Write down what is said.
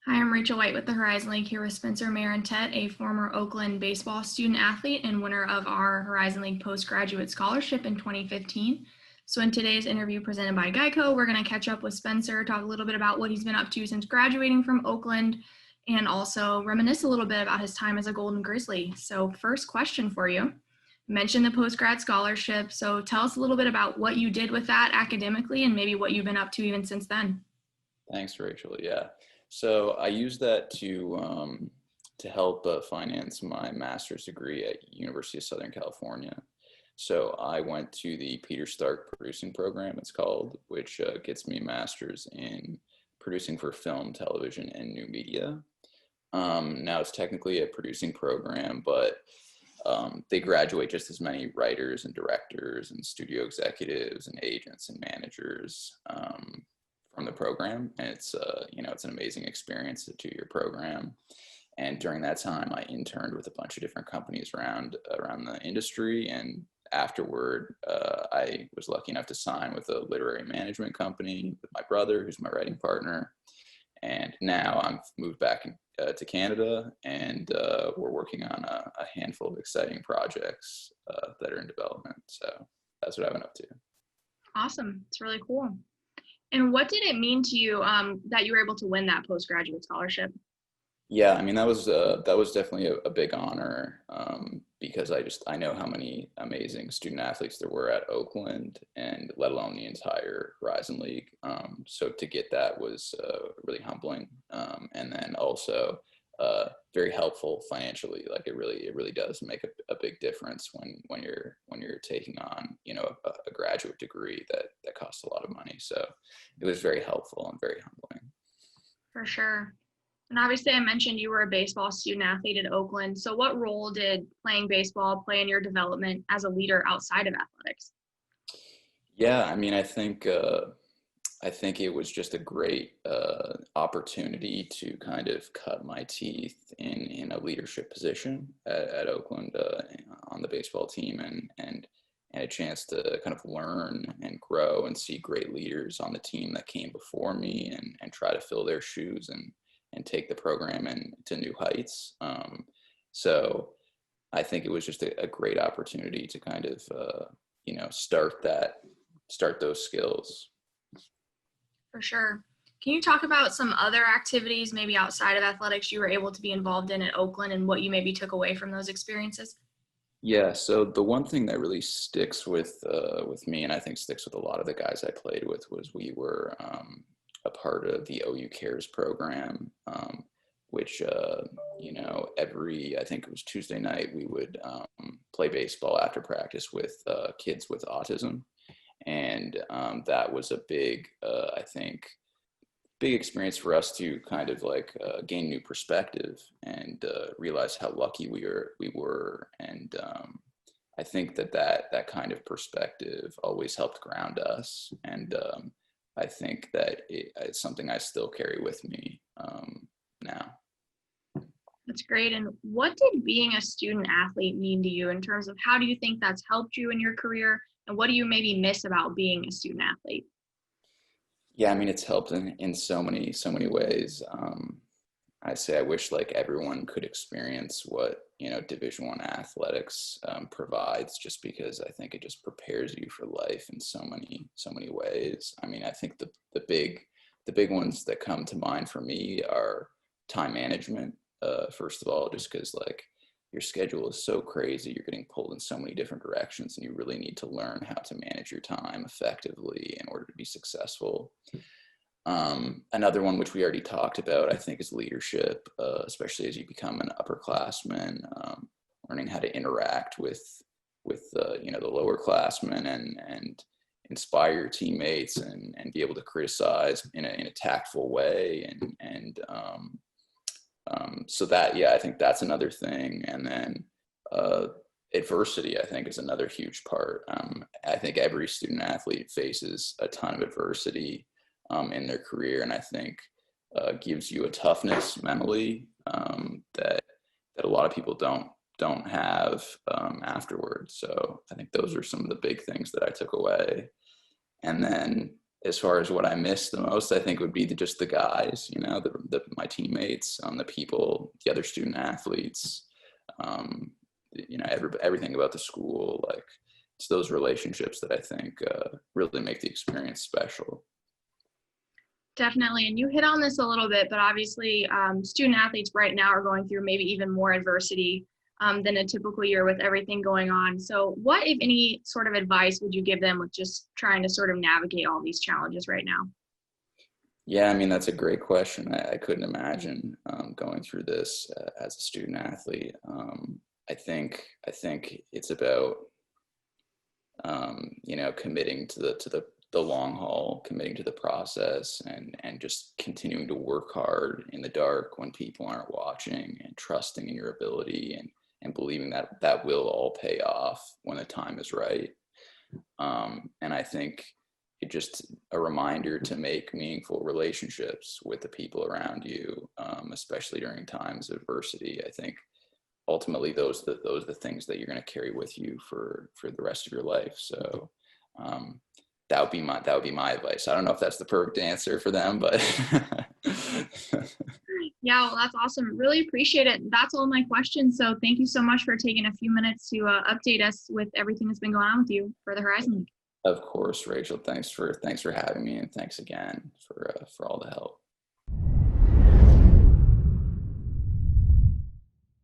Hi, I'm Rachel White with the Horizon League here with Spencer Marentette, a former Oakland baseball student athlete and winner of our Horizon League postgraduate scholarship in 2015. So in today's interview presented by Geico, we're going to catch up with Spencer, talk a little bit about what he's been up to since graduating from Oakland, and also reminisce a little bit about his time as a Golden Grizzly. So first question for you. You mentioned the postgrad scholarship. So tell us a little bit about what you did with that academically and maybe what you've been up to even since then. Thanks, Rachel. Yeah. So I used that to help finance my master's degree at University of Southern California. So I went to the Peter Stark producing program, it's called, which gets me a master's in producing for film, television, and new media. Now it's technically a producing program, but they graduate just as many writers and directors and studio executives and agents and managers from the program. And it's it's an amazing experience, a 2-year program. And during that time, I interned with a bunch of different companies around the industry. And afterward, I was lucky enough to sign with a literary management company with my brother, who's my writing partner. And now I'm moved back to Canada, and we're working on a handful of exciting projects that are in development. So that's what I've been up to. Awesome. It's really cool. And what did it mean to you that you were able to win that postgraduate scholarship? Yeah, I mean that was definitely a big honor because I know how many amazing student athletes there were at Oakland, and let alone the entire Horizon League. So to get that was really humbling, and then also very helpful financially. Like it really does make a big difference when you're taking on a graduate degree that costs a lot of money. So it was very helpful and very humbling. For sure. And obviously, I mentioned you were a baseball student athlete at Oakland. So what role did playing baseball play in your development as a leader outside of athletics? Yeah, I mean, I think it was just a great opportunity to kind of cut my teeth in a leadership position at Oakland on the baseball team, and a chance to kind of learn and grow and see great leaders on the team that came before me, and try to fill their shoes and take the program to new heights. So I think it was just a great opportunity to kind of start those skills. For sure. Can you talk about some other activities, maybe outside of athletics, you were able to be involved in at Oakland and what you maybe took away from those experiences? Yeah, so the one thing that really sticks with me, and I think sticks with a lot of the guys I played with, was we were a part of the OU Cares program, which I think it was Tuesday night, we would play baseball after practice with kids with autism, and that was a big, I think, big experience for us to kind of like gain new perspective and realize how lucky we were. And I think that kind of perspective always helped ground us. And I think that it's something I still carry with me now. That's great. And what did being a student athlete mean to you in terms of how do you think that's helped you in your career? And what do you maybe miss about being a student athlete? Yeah, I mean, it's helped in so many ways. I say I wish like everyone could experience what Division I athletics provides, just because I think it just prepares you for life in so many ways. I mean, I think the big ones that come to mind for me are time management. First of all, just because like your schedule is so crazy, you're getting pulled in so many different directions, and you really need to learn how to manage your time effectively in order to be successful. Another one, which we already talked about, I think, is leadership, especially as you become an upperclassman, learning how to interact with the lower classmen and inspire your teammates and be able to criticize in a tactful way, and so that, yeah, I think that's another thing. And then adversity, I think, is another huge part. I think every student athlete faces a ton of adversity in their career, and I think gives you a toughness mentally that a lot of people don't have afterwards. So I think those are some of the big things that I took away. And then as far as what I miss the most, I think would be just the guys, my teammates, the people, the other student athletes, everything about the school. Like, it's those relationships that I think really make the experience special. Definitely. And you hit on this a little bit, but obviously student athletes right now are going through maybe even more adversity than a typical year with everything going on. So what, if any, sort of advice would you give them with just trying to sort of navigate all these challenges right now? Yeah, I mean, that's a great question. I couldn't imagine going through this as a student athlete. I think it's about committing to the long haul, committing to the process, and just continuing to work hard in the dark when people aren't watching, and trusting in your ability, and believing that will all pay off when the time is right. And I think it's just a reminder to make meaningful relationships with the people around you, especially during times of adversity. I think ultimately those are the things that you're going to carry with you for the rest of your life. So that would be my advice. I don't know if that's the perfect answer for them, but Yeah, well, that's awesome. Really appreciate it. That's all my questions. So thank you so much for taking a few minutes to update us with everything that's been going on with you for the Horizon League. Of course, Rachel, thanks for having me, and thanks again for all the help.